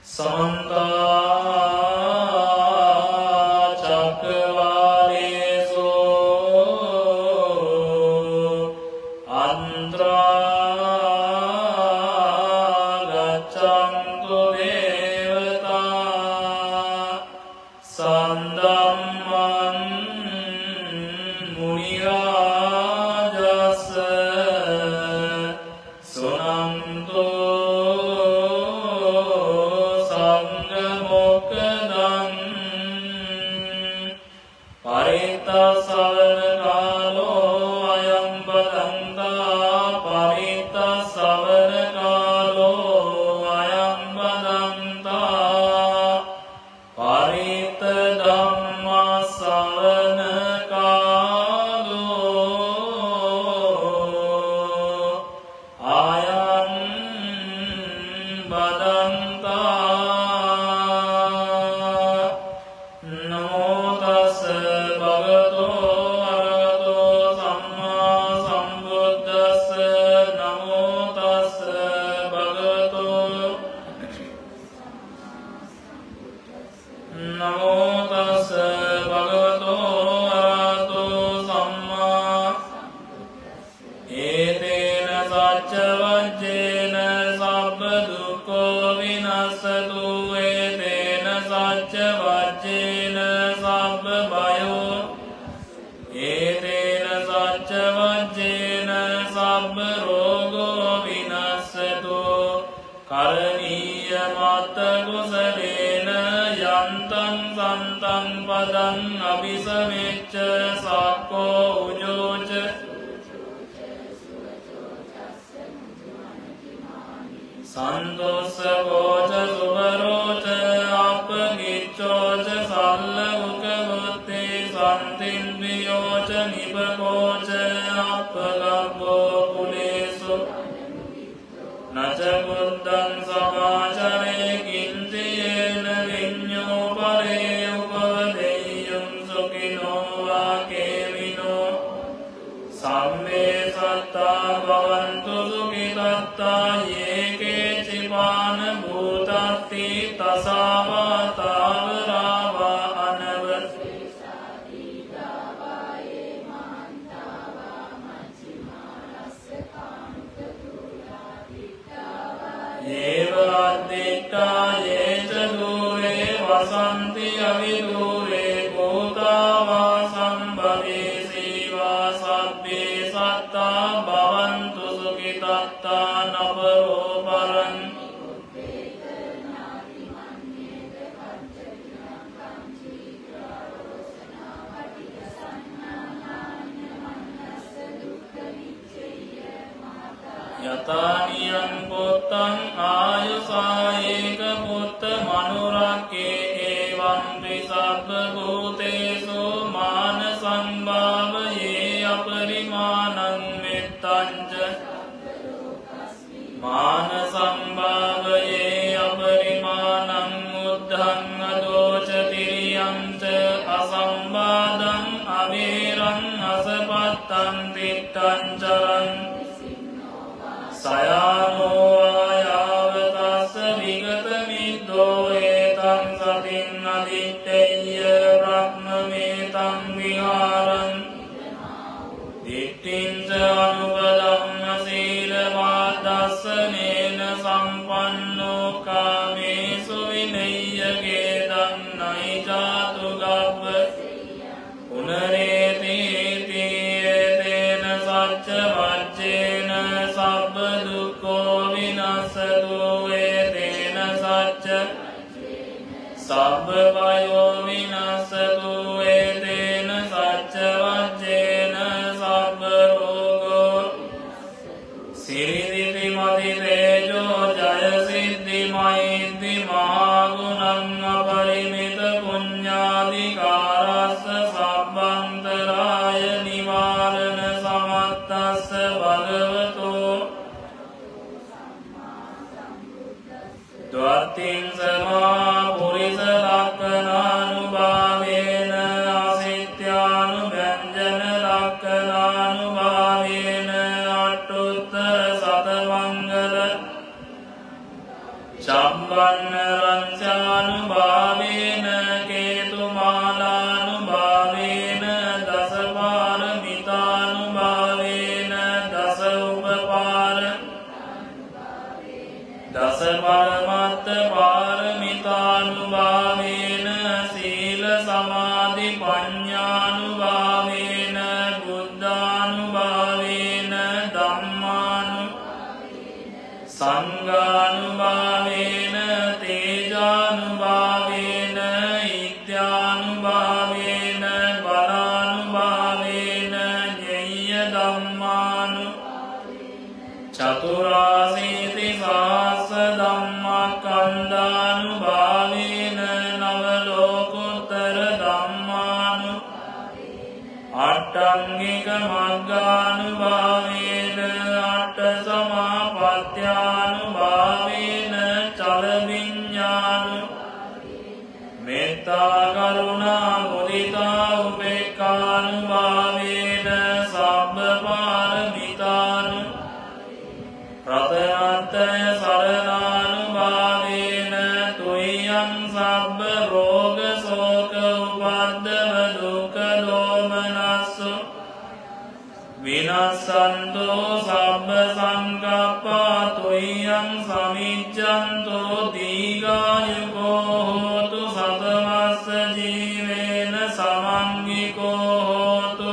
समन्ता चक्रवालेषु अत्रा गच्छन्तु देवता सन्दम्मं मुनिराजस्य सुनन्तु परितसवनकालो अयं बदन्ता परितसवनकालो अयं बदन्ता परितधम्मसवनकालो अयं बदन्ता नमो तस्स भगवतो अरहतो सम्मा सम्बुद्धस्स नमो तस्स भगवतो नमो तस्स भगवतो अरहतो सम्मा एतेन सच्चवज्जेन सब्ब दुःखो विनश्यतु एतेन सच्चवज्जेन सब्ब भयो एतेन सच्चवज्जेन सब्ब रोगो विनश्यतु करणीयमत्त कुशलेन यन्तं सन्तं पदं अभिसमेच्च सक्को उजोच सन्तोषकोच सुभरोच अपगिच्चोच सल्लमुखवृत्ति सन्तिन्द्रियोच निपकोच अपगब्बो कुलेषु न च बुद्धं समाचरे किञ्चियेन विඤ्ञो परे उपदेयं सुखिनो वा केमिनो सम्मे सत्ता भवन्तु सुखितत्ता ये केचिपान भूतस्ति तसावा तावरावा येव अद्दिष्टा ये च दूरे वसन्ति अविदूरे भूता वा सम्भवेसि वा सभ्ये सत्ता भवन्तु सुखितत्ता नवरो परम् यतानियं पुत्रं आयुषा एकपुत्रमनुरक्ष्ये एवं सर्वभूतेषु मानसं भावये अपरिमाणं मित्तं च मानसं भावये अपरिमाणं मुद्धं अदोच तिर्यं च असंवादं अवीरं असपत्तं तिष्ठं चरन् सयानो आयावतस्य विगतमिद्धो एतं सतिं अदित्यय्य ब्रह्ममेतं विहारन् दिष्टिं च अनुपदं शीलवादर्शनेन सम्पन्नो कामेषु विनय्यकेदं नहि जातु गब्ब पुनरेति एतेन सच्चवज्जेन सब्ब दुःखो विनश्यतु एतेन सच्च सब्ब भयो विनश्यतु एतेन सच्चवज्जेन सब्ब रोगो सिरिदितिमतितेजो जय सिद्धिमयिद्धि महागुणं अपरिमित पुण्याधिकारस्य सब्बन्तराय निवारण समर्थस्य भगवतो द्वात्रिंशमापुरिसलक्षणानुभावेन आसित्यानुव्यञ्जनलक्षणानुभावेन अष्टोत्तरशतमङ्गल सम्पन्न රංචානුභාවේන කේතුමාලානුභාවේන දස පාරමිතානුභාවේන දස උපපාර දස පරමත්ත පාරමිතානුභාවේන සීල සමාධි පඤ්ඤානුභාවේන බුද්ධානුභාවේන ධම්මානු සංඝානුභාවේන තේජානුභාවේන ඉත්‍යානුභාවේන බලානුභාවේන ඤෙය්‍ය ධම්මානු චතුරාසීති සහස්ස ධම්මස්කන්ධානුභාවේන නව ලෝකුත්තර ධම්මානු අට්ඨංගික මග්ගානුභාවේන අට්ඨ සමාපත්ත්‍යානුභාවේන චල විඤ්ඤාණු මෙත්තා කරුණා මුදිතා උපේක්ඛානුභාවේන සබ්බ පාරමිතානු රතනත්‍රය සරණානුභාවේන තුයං සබ්බ රෝග ශෝක උපද්දව දුක්ඛ දෝමනස්සු විනස්සන්තෝ සබ්බ සංකප්පා තුයං සමිච්ඡන්තෝ දීඝායුකෝ හෝතු සතවස්ස ජීවේන සමංගිකෝ හෝතු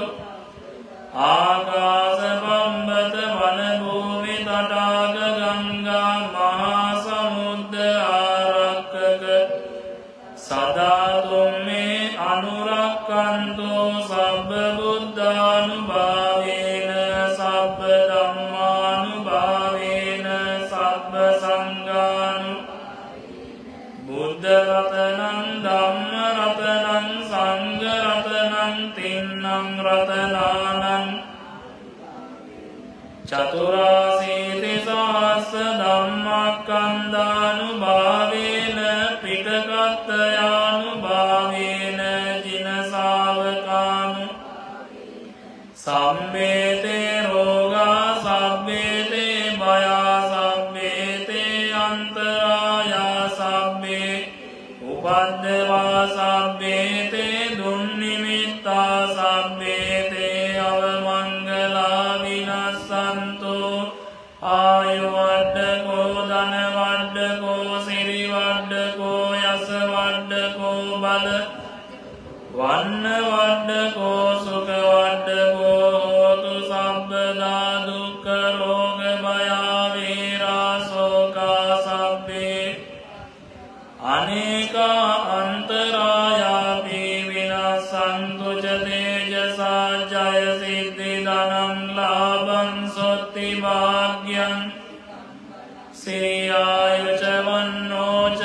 ආකාශ බම්බත වන භූමි තටාක ගංගා මහා සමුද්ද ආරක්කක සදාතුම් මේ අනුරක්ඛන්තෝ සබ්බ බුද්ධානුභාවේන සබ්බ ධම්මානුභාවේන සබ්බ සංඝානු බුද්ධ රතනං ධම්ම රතනං සංඝ රතනං තින්නම් රතනානං චතුරාසීති සහස්ස ධම්මස්කන්ධානුභාවේන පිටකත්තයානුභාවේන ජින ශාවකානු සම්මේතේ රෝගා සම්මේතේ භයා සම්මේතේ අන්තරායා සම්මේ උපද්දවා සම්මේතේ දුන්නිමිත්තා සම්මේතේ අවමංගලා විනස්සන්තෝ ආයු වඩ්ඩකෝ ධන වඩ්ඩකෝ සිරි වඩ්ඩකෝ යස වඩ්ඩකෝ බල වන්න වඩ්ඩකෝ සුඛ වඩ්ඩකෝ හෝතු සබ්බදා දුක්ඛ රෝග භය වේරා ශෝකා සබ්බේ අනේකා අන්තරායාපි විනස්සන්තු ච තේජසා ජය සිද්ධි ධනං ලාභං සොත්ති භාග්‍යං සිරියායුච වන්නෝ ච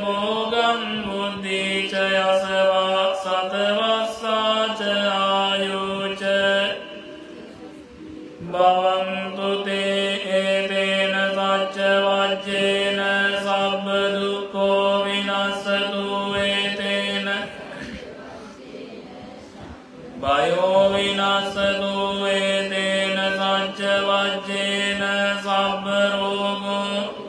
භෝගං බුද්ධි ච යසවා සතවස්සා ච ආයුච භවන්තු තේ ඒතේන සච්ච වජ්ජේන සබ්බ දුක්ඛෝ විනස්සතු ඒතේන භයෝ විනස්සතු ඒතේන සච්ච වජ්ජේන සබ්බ රෝගෝ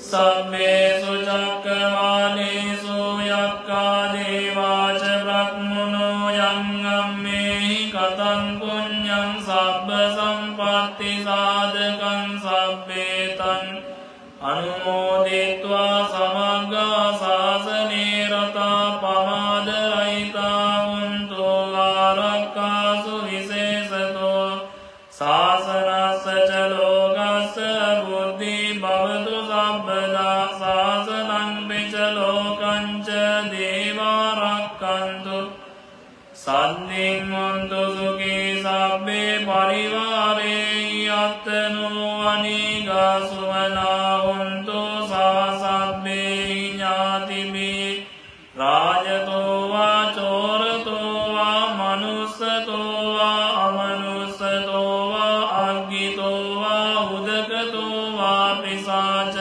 සම්මේසු චක්කවාලේසු යක්ඛා දේවාච බ්‍රහ්මනෝ යං අම්මේහි කතං පුඤ්ඤං සබ්බ සම්පත්ති සාධකං සබ්බේතං අනුමෝදිत्वा සමග්ගා ශාසනේ රතා පමාද රහිතා වුන්තු ආරක්ඛාසු විශේෂතෝ ශාසනස්ස ච ලෝකස්ස බුද්ධි භවතු සබ්බදා ශාසනං පිච ලෝකං ච දේවා රක්ඛන්තු සද්ධින් හොන්තු සුඛී සබ්බේ පරිවාරේ යත්තනෝ අනීගා සුවනා හොන්තු සාසබ්බේ ඥාතිමේ රාජතෝ වා චෝරතෝ වා මනුස්සතෝ වා අමනුස්සතෝ වා අග්ගිතෝ වා උදකතෝ වා පිසාච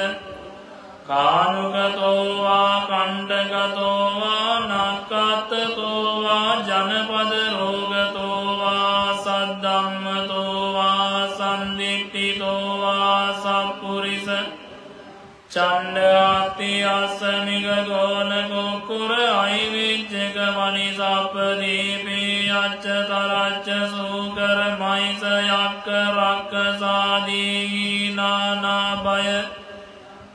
කානුකතෝ වා කණ්ඨකතෝ වා නක්ඛත්තතෝ වා ජනපද රෝගතෝ වා සද්ධම්මතෝ වා සම්දිට්ඨිතෝ වා සප්පුරිස චණ්ඩාති අස්ස මිග ගෝන කුක්කුර අයිවිච්චක වනිසප්ප දීපී අච්ච තරච්ච සූකර මයිස යක්ක රක්කසාදී නානා බය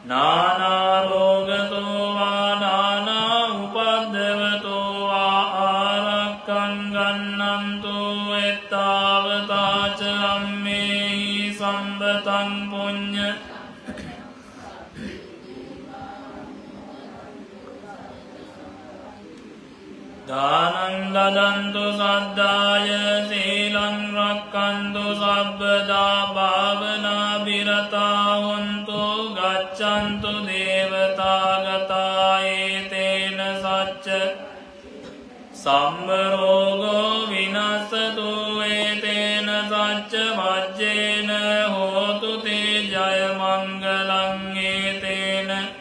නානා රෝගතෝවා නානා උපද්දවතෝවා ආරක්කං ගන්නන්තු එත්තාවතාච අම්මේහි සම්බතං පුඤ්ඤ දානං දදන්තු සද්ධාය සීලං රක්ඛන්තු සබ්බදා භාවනා බිරතා හොන්තු ගච්ඡන්තු දේවතාගතා ඒතේන සච්ච සම්මරෝගෝ විනස්සතු ඒතේන සච්ච වජ්ජේන හෝතු තේ ජය මංගලං ඒතේන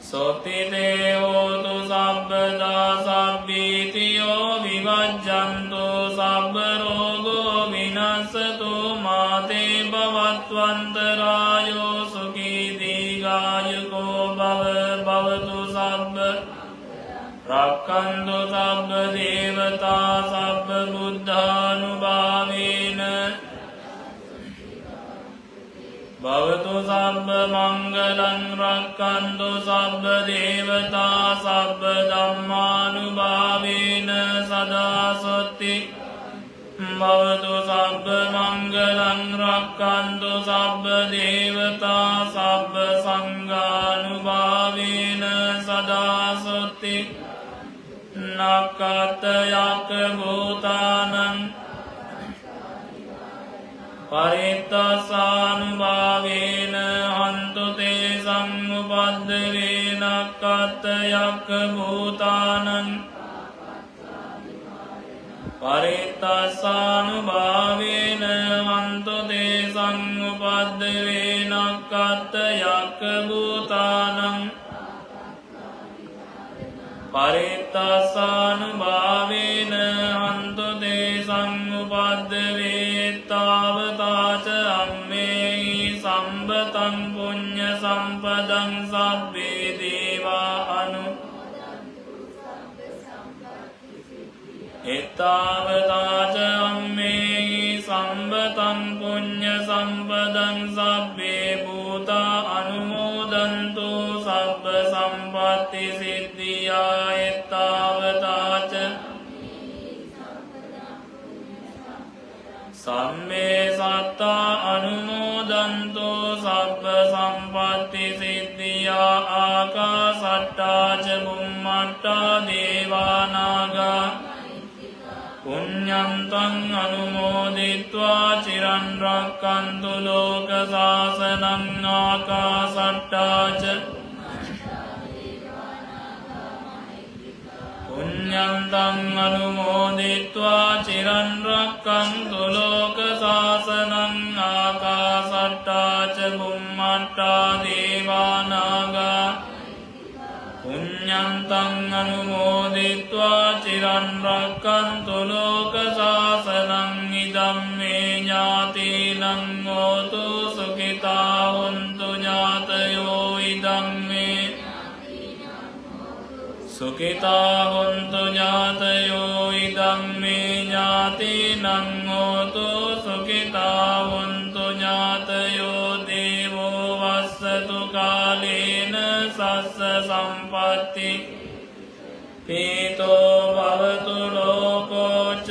සොත්තිතේ හෝතු සබ්බදා සබ්බීතියෝ විවජ්ජන්තු සබ්බ රෝගෝ විනස්සතු මාතේ භවත්වන්තරායෝ සුඛී දීඝායුකෝ භවතු සබ්බ රක්ඛන්තු සබ්බ දේවතා සබ්බ බුද්ධානුභාවේන භවතු සබ්බ මංගලං රක්ඛන්තු සබ්බ දේවතා සබ්බ ධම්මානුභාවේන සදා සොත්ති භවතු සබ්බ මංගලං රක්ඛන්තු සබ්බ දේවතා සබ්බ සංඝානුභාවේන සදා සොත්ති නක්ඛතයක භූතානං පරිත්තසානුභාවේන හන්තු තේ සංඋපද්දවේ නක්ඛතයක භූතානං පරිත්තසානුභාවේන හන්තු තේ සංඋපද්දවේ නක්ඛතයක භූතානං පරිත්තසානුභාවේන හන්තු තේ සංඋපද්දවේ තාවතාච අම්මේහි සම්බතං පුඤ්ඤ සම්පදං සබ්බේ දේවා අනු එත්තාවතාච අම්මේහි සම්බතං පුඤ්ඤ සම්පදං සබ්බේ භූතා අනුමෝදන්තු සබ්බ සම්පත්ති සිද්ධියා එත්තාවතාච සම්මේ සත්තා අනුමෝදන්තු සබ්බ සම්පත්ති සිද්ධියා ආකාසට්ටා ච බුම්මට්ටා දේවා නාග පුඤ්ඤන්තං අනුමෝදිत्वा චිරන් රක්ඛන්තු ලෝක සාසනං ආකාසට්ටා ච පුඤ්ඤන්තං අනුමෝදිत्वा චිරන් රක්ඛන්තු ලෝක සාසනං ආකාසට්ටා ච බුම්මට්ටා දේවා නාග පුඤ්ඤන්තං අනුමෝදිत्वा චිරන් රක්ඛන්තු ලෝක සාසනං ඉදම්මේ ඥාතිනං හෝතු සුඛිතා හොන්තු ඥාතයෝ ඉදම්මේ සුඛිතා හොන්තු ඥාතයෝ ඉදම්මේ ඥාතිනං හෝතු සුඛිතා හොන්තු ඥාතයෝ දේවෝ වස්සතු කාලේන සස්ස සම්පatti පීතෝ භවතු ලෝකෝ ච